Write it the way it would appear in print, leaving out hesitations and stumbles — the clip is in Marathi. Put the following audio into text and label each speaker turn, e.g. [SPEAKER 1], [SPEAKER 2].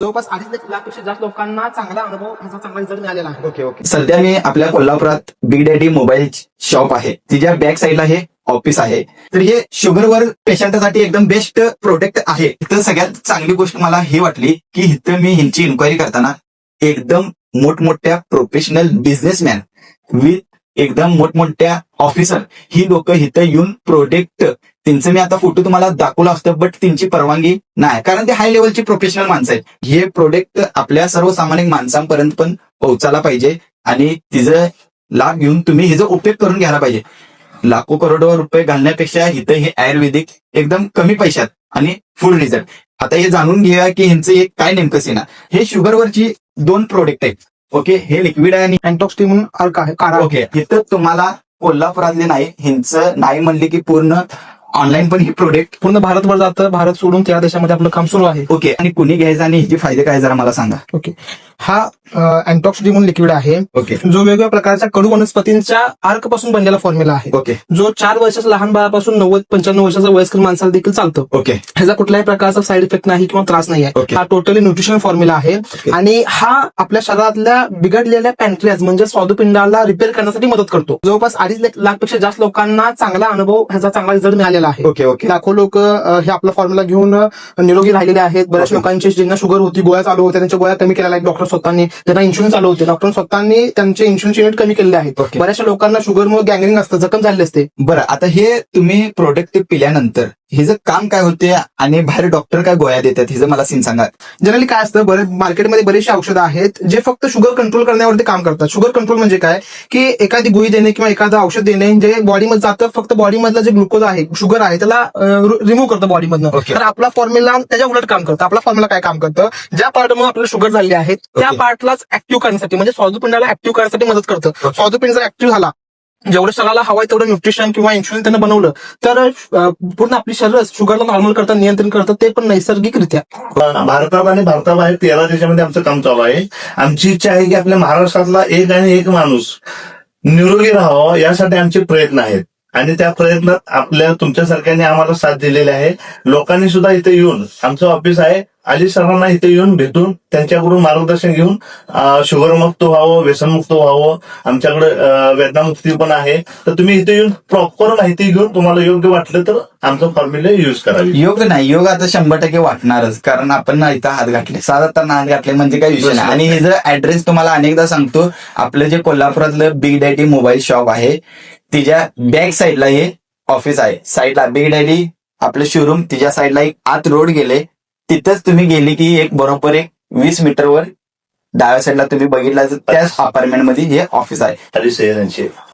[SPEAKER 1] जवळपास 2.5 लाखपेक्षा जास्त लोकांना चांगला अनुभव ह्याचा चांगला रिझल्ट मिळालेला आहे.
[SPEAKER 2] ओके. सध्या मी आपल्या कोल्हापुरात बिग डॅडी मोबाईल शॉप आहे, तिच्या बॅक साईडला हे ऑफिस आहे. तर हे शुगरवर पेशंटसाठी एकदम बेस्ट प्रोडक्ट आहे. इथं सगळ्यात चांगली गोष्ट मला ही वाटली की इथं मी ह्यांची इन्क्वायरी करताना एकदम मोठमोठ्या प्रोफेशनल बिझनेसमॅन विथ एकदम मोठमोठ्या ऑफिसर ही लोक इथं येऊन प्रोडक्ट त्यांचं मी आता फोटो तुम्हाला दाखवला असतं, बट त्यांची परवानगी नाही, कारण ते हाय लेवलची प्रोफेशनल माणसं आहेत. हे प्रोडक्ट आपल्या सर्वसामान्य माणसांपर्यंत पण पोहोचायला पाहिजे आणि तिचं लाभ घेऊन तुम्ही हिचा उपयोग करून घ्यायला पाहिजे. लाखो करोडो रुपये घालण्यापेक्षा इथं हे आयुर्वेदिक एकदम कमी पैशात आणि फुल रिझल्ट. आता हे जाणून घ्या की ह्यांचं एक काय नेमकं सीन आहे. हे शुगरवरची 2 प्रोडक्ट आहेत. ओके, हे लिक्विड आहे आणि
[SPEAKER 1] अँटॉक्स टी म्हणून अर्क आहे काढा.
[SPEAKER 2] ओके. इथं तुम्हाला कोल्हापुरातले नाही, ह्यांचं नाही म्हणले की पूर्ण ऑनलाईन पण ही प्रोडक्ट
[SPEAKER 1] पूर्ण भारतभर जातं, भारत सोडून त्या देशामध्ये आपलं काम सुरू आहे.
[SPEAKER 2] ओके. आणि कुणी घ्यायचं आणि ह्याचे फायदे काय जरा मला सांगा.
[SPEAKER 1] ओके, हा अँटॉक्स डी म्हणून लिक्विड आहे.
[SPEAKER 2] ओके
[SPEAKER 1] जो वेगवेगळ्या प्रकारच्या कडू वनस्पतींच्या अर्क पासून बनलेला फॉर्म्युला आहे.
[SPEAKER 2] ओके
[SPEAKER 1] जो 4 वर्षाच्या लहान बाळापासून 90-95 वर्षाच्या वयस्कर माणसाला देखील चालतं.
[SPEAKER 2] ओके
[SPEAKER 1] ह्याचा कुठल्याही प्रकारचा साईड इफेक्ट नाही किंवा त्रास नाही आहे.
[SPEAKER 2] ओके.
[SPEAKER 1] हा टोटली न्यूट्रिशन फॉर्म्युला आहे आणि हा आपल्या शरीरातल्या बिघडलेल्या पॅन्ट्रियाज म्हणजे स्वादुपिंडाला रिपेअर करण्यासाठी मदत करतो. जवळपास 2.5 लाखपेक्षा जास्त लोकांना चांगला अनुभव ह्याचा चांगला रिझल्ट मिळालेला आहे.
[SPEAKER 2] ओके ओके
[SPEAKER 1] लाखो लोक हे आपला फॉर्म्युला घेऊन निरोगी राहिलेले आहेत. बऱ्याच
[SPEAKER 2] ओके.
[SPEAKER 1] लोकांची ज्यांना शुगर होती, गोळ्या चालू होत्या, त्यांच्या गोळ्या कमी केलेल्या आहेत डॉक्टर स्वतःनी. ज्यांना इन्शुरन्स चालू होते, डॉक्टर स्वतःनी त्यांचे इन्शुरन्स युनिट कमी केलेले आहेत.
[SPEAKER 2] ओके.
[SPEAKER 1] बऱ्याचशा लोकांना शुगरमुळे गँग्रीन असतं, जखम झालेली असते.
[SPEAKER 2] बरं, आता हे तुम्ही प्रोडक्ट पिल्यानंतर हिचं काम काय होते आणि बाहेर डॉक्टर काय गोळ्या देतात हिचं मला सीन सांगा.
[SPEAKER 1] जनरली काय असतं, मार्केटमध्ये बरेचसे औषधं आहेत जे फक्त शुगर कंट्रोल करण्यावरती काम करतात. शुगर कंट्रोल म्हणजे काय की एखादी गोळी देणे किंवा एखादं औषध देणे जे बॉडीमध्ये जातं, फक्त बॉडीमधलं जे ग्लुकोज आहे, शुगर आहे, त्याला रिमूव्ह करतं बॉडीमधनं.
[SPEAKER 2] ओके.
[SPEAKER 1] तर आपला फॉर्म्युला त्याच्या उलट काम करतं. आपला फॉर्म्युला काय काम करतं, ज्या पार्टमुळे आपल्याला शुगर झालेली आहे त्या
[SPEAKER 2] ओके.
[SPEAKER 1] पार्टलाच ऍक्टिव्ह करण्यासाठी म्हणजे स्वादुपिंडाला ऍक्टिव्ह करण्यासाठी मदत करतं.
[SPEAKER 2] ओके.
[SPEAKER 1] स्वादुपिंड जर ऍक्टिव्ह झाला, जेवढं शरीराला हवंय तेवढं न्यूट्रिशन किंवा इन्शुलिन त्यानं बनवलं तर पूर्ण आपली शरीर शुगरला नॉर्मल करतं, नियंत्रण करतं, ते पण नैसर्गिकरित्या.
[SPEAKER 3] भारतात आणि भारताबाहेर 13 देशामध्ये आमचं काम चालू आहे. आमची इच्छा आहे की आपल्या महाराष्ट्रातला एक आणि एक माणूस निरोगी राहावा यासाठी आमचे प्रयत्न आहेत आणि त्या प्रयत्नात आपल्या तुमच्यासारख्यांनी आम्हाला साथ दिलेली आहे. लोकांनी सुद्धा इथे येऊन, आमचं ऑफिस आहे, अली सरांना इथे येऊन भेटून त्यांच्याकडून मार्गदर्शन घेऊन शुगरमुक्त व्हावं, व्यसनमुक्त व्हावं. आमच्याकडे वेदनामुक्ती पण आहे. तर तुम्ही इथे येऊन प्रॉपर माहिती घेऊन तुम्हाला योग्य वाटलं तर आमचं फॉर्म्युला युज करावी.
[SPEAKER 2] योग नाही, योग आता 100% वाटणारच, कारण आपण ना इथं हात घातले, साधारण हात घातले म्हणजे काही विषय नाही. आणि हिचं ऍड्रेस तुम्हाला अनेकदा सांगतो, आपलं जे कोल्हापुरातलं बिग डॅडी मोबाईल शॉप आहे तिच्या बॅक साईडला हे ऑफिस आहे. साईडला बिग डॅडी आपलं शोरूम, तिच्या साईडला एक आत रोड गेले, तिथंच तुम्ही गेली की एक बरोबर 20 मीटरवर डाव्या साईडला तुम्ही बघितला त्याच अपार्टमेंटमध्ये हे ऑफिस आहे.
[SPEAKER 3] अली सर यांचे